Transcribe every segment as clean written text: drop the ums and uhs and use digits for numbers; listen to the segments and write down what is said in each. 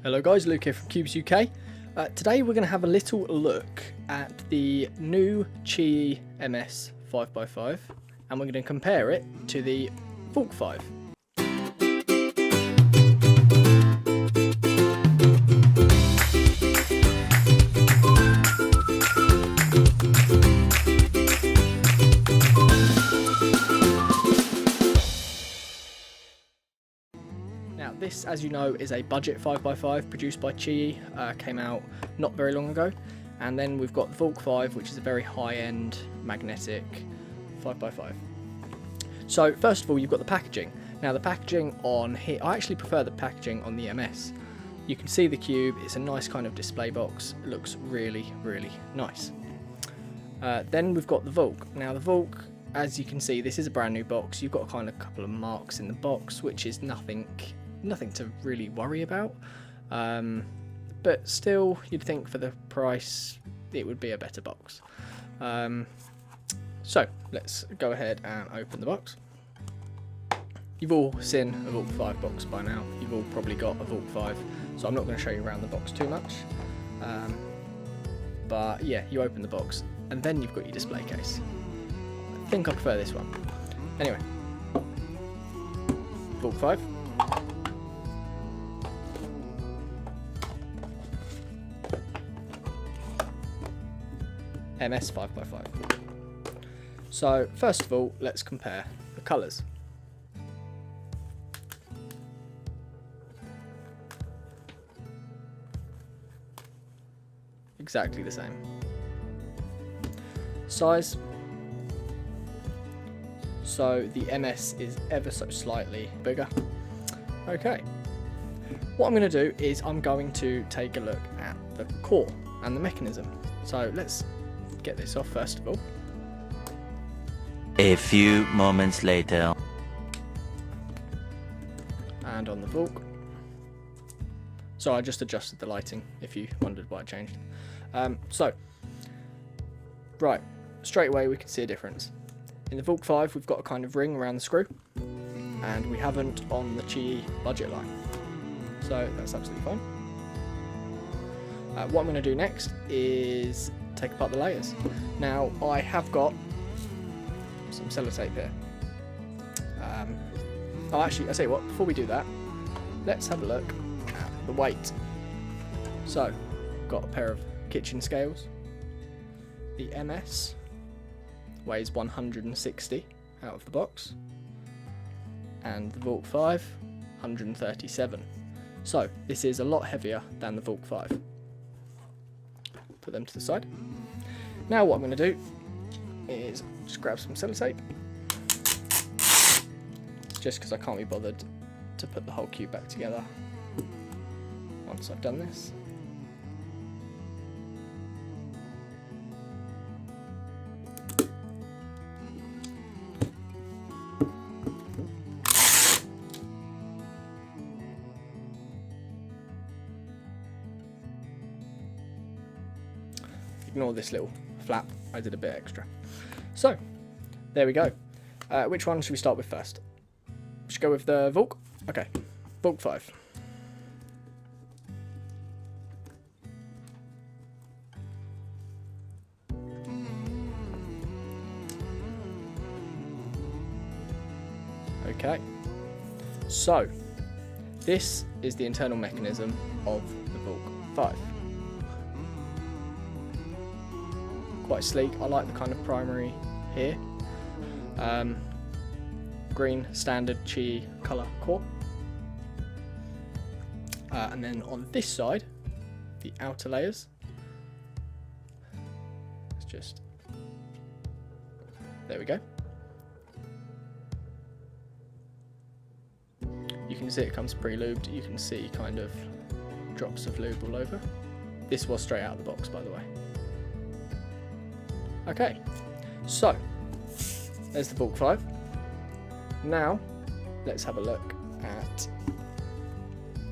Hello guys, Luke here from KewbzUK. Today we're going to have a little look at the new QiYi MS 5x5 and we're going to compare it to the Valk 5. Now this, as you know, is a budget 5x5 produced by QiYi, came out not very long ago. And then we've got the Valk 5, which is a very high-end magnetic 5x5. So first of all, you've got the packaging. Now the packaging on here, I actually prefer the packaging on the MS. You can see the cube, it's a nice kind of display box, it looks really, really nice. Then we've got the Valk. Now the Valk, as you can see, this is a brand new box. You've got kind of a couple of marks in the box, which is nothing to really worry about, but still you'd think for the price it would be a better box. So let's go ahead and open the box. You've all seen a Valk 5 box by now, you've all probably got a Valk 5, so I'm not going to show you around the box too much, but yeah, you open the box and then you've got your display case. I think I prefer this one. Anyway, Valk 5. MS 5x5. So first of all, let's compare the colours. Exactly the same. Size. So the MS is ever so slightly bigger. Okay. What I'm going to do is I'm going to take a look at the core and the mechanism. So let's get this off first of all. A few moments later. And on the Valk. So I just adjusted the lighting if you wondered why I changed. Right, straight away we can see a difference. In the Valk 5 we've got a kind of ring around the screw, and we haven't on the QiYi budget line. So that's absolutely fine. What I'm going to do next is take apart the layers. Now I have got some sellotape here. Oh, actually, I tell you what, before we do that, let's have a look at the weight. So, got a pair of kitchen scales. The MS weighs 160 out of the box, and the Valk 5 137. So this is a lot heavier than the Valk 5. Put them to the side. Now what I'm going to do is just grab some sellotape, just because I can't be bothered to put the whole cube back together once I've done this. Ignore this little flap, I did a bit extra. So, there we go. Which one should we start with first? Should we go with the Valk? Okay, Valk 5. Okay, so this is the internal mechanism of the Valk 5. Quite sleek. I like the kind of primary here. Green standard QiYi colour core. And then on this side, the outer layers. It's just, there we go. You can see it comes pre-lubed. You can see kind of drops of lube all over. This was straight out of the box, by the way. Okay, so there's the Valk 5. Now let's have a look at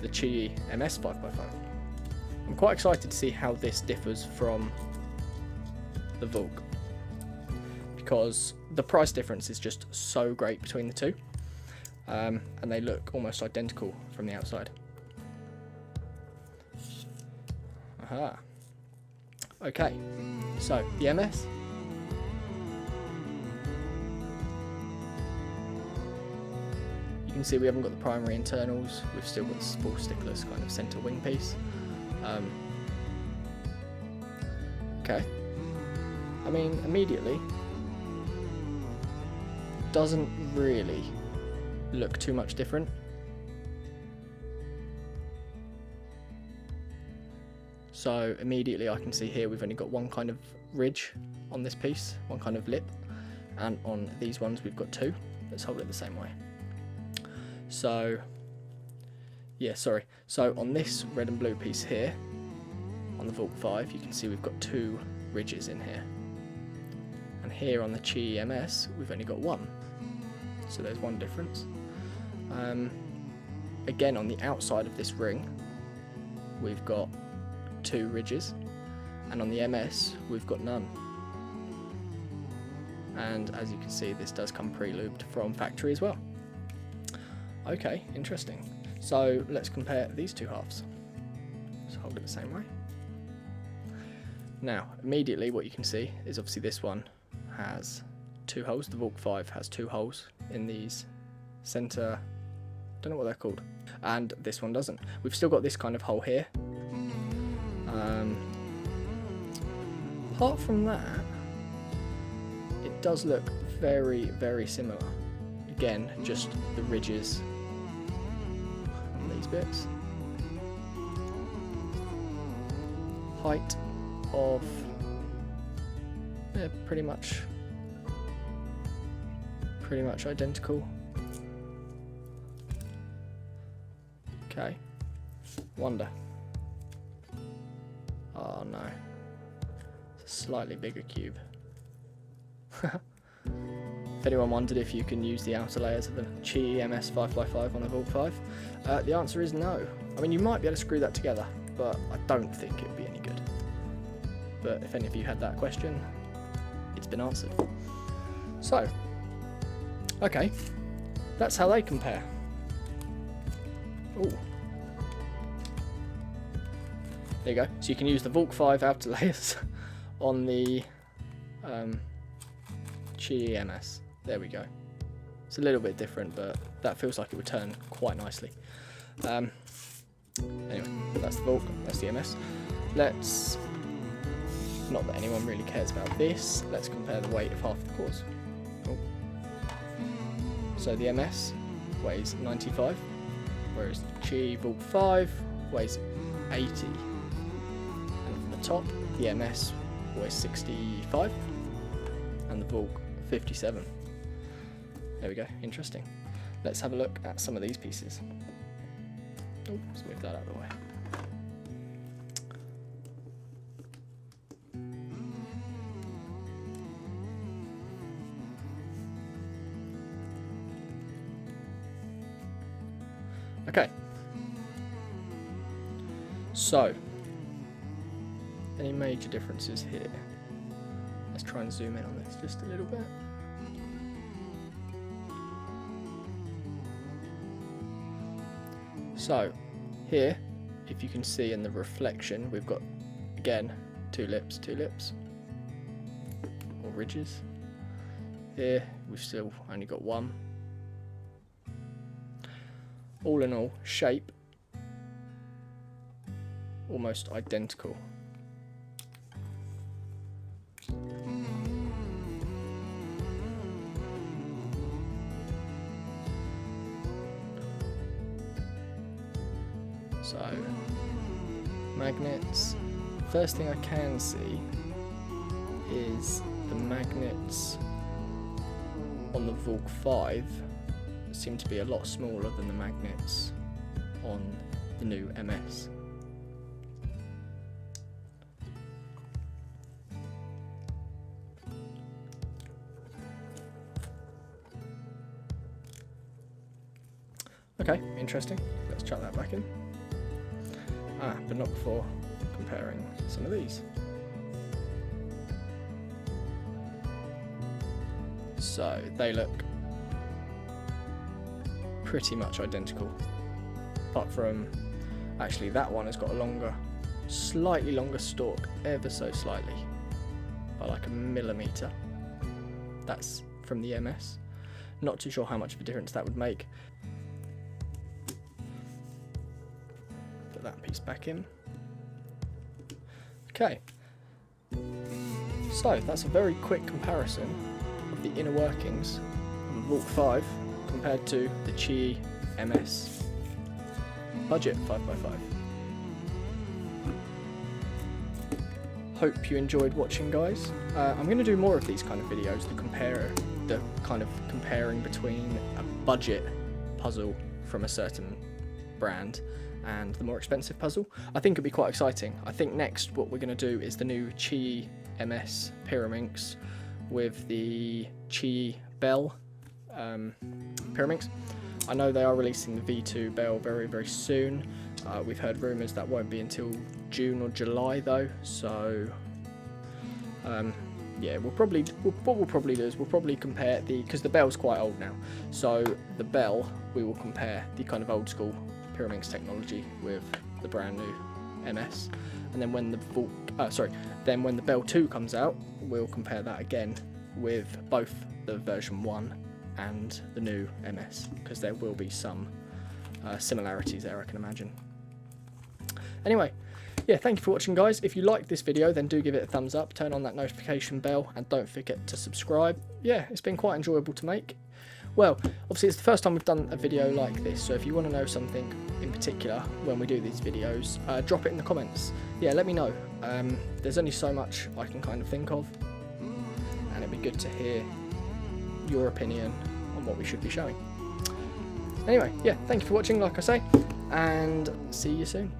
the QiYi MS 5x5. I'm quite excited to see how this differs from the Valk, because the price difference is just so great between the two, and they look almost identical from the outside. Aha. Okay, so the MS. You can see we haven't got the primary internals. We've still got this full stickless kind of centre wing piece. Okay. I mean, immediately, doesn't really look too much different. So immediately I can see here we've only got one kind of ridge on this piece, one kind of lip, and on these ones we've got two. Let's hold it the same way. So, yeah, sorry. So on this red and blue piece here, on the Valk 5, you can see we've got two ridges in here. And here on the QiYi MS, we've only got one. So there's one difference. Again, on the outside of this ring, we've got two ridges, and on the MS, we've got none. And as you can see, this does come pre-lubed from factory as well. Okay, interesting. So let's compare these two halves. Just hold it the same way. Now, immediately what you can see is obviously this one has two holes. The Valk 5 has two holes in these center, don't know what they're called, and this one doesn't. We've still got this kind of hole here. Apart from that, it does look very, very similar. Again, just the ridges on these bits. Height of pretty much identical. Okay, wonder. Oh no, it's a slightly bigger cube. If anyone wondered if you can use the outer layers of the QiYi MS 5x5 on a Valk 5, the answer is no. I mean, you might be able to screw that together, but I don't think it would be any good. But if any of you had that question, it's been answered. So, okay, that's how they compare. Ooh. There you go. So you can use the Valk 5 outer layers on the QiYi MS. There we go. It's a little bit different, but that feels like it would turn quite nicely. Anyway, that's the Valk, that's the MS. Let's, not that anyone really cares about this, let's compare the weight of half the cores. Oh. So the MS weighs 95, whereas QiYi Valk 5 weighs 80. And from the top, the MS weighs 65, and the Valk 57. There we go, interesting. Let's have a look at some of these pieces. Oh, let's move that out of the way. Okay. So, any major differences here? Let's try and zoom in on this just a little bit. So, here, if you can see in the reflection, we've got, again, two lips, or ridges. Here, we've still only got one. All in all, shape, almost identical. So, magnets. First thing I can see is the magnets on the Valk 5 seem to be a lot smaller than the magnets on the new MS. Okay, interesting. Let's chuck that back in. But not before comparing some of these. So they look pretty much identical, apart from actually that one has got a longer slightly longer stalk, ever so slightly, by like a millimetre. That's from the MS. Not too sure how much of a difference that would make. Put that piece back in. Okay, so that's a very quick comparison of the inner workings of the Valk 5 compared to the QiYi MS budget 5x5. Hope you enjoyed watching, guys. I'm going to do more of these kind of videos, the kind of comparing between a budget puzzle from a certain brand and the more expensive puzzle. I think it'd be quite exciting. I think next what we're going to do is the new QiYi MS Pyraminx with the QiYi Bell Pyraminx. I know they are releasing the V2 Bell very, very soon. We've heard rumours that won't be until June or July though, so yeah, what we'll probably do is we'll probably compare because the Bell's quite old now, so the Bell, we will compare the kind of old school Pyraminx technology with the brand new MS, and then when the then when the Bell 2 comes out, we'll compare that again with both the version 1 and the new MS, because there will be some similarities there, I can imagine. Anyway, yeah, thank you for watching, guys. If you liked this video, then do give it a thumbs up, turn on that notification bell, and don't forget to subscribe. Yeah, it's been quite enjoyable to make. Well, obviously it's the first time we've done a video like this, so if you want to know something in particular when we do these videos, drop it in the comments. Yeah, let me know. There's only so much I can kind of think of, and it'd be good to hear your opinion on what we should be showing. Anyway, yeah, thank you for watching, like I say, and see you soon.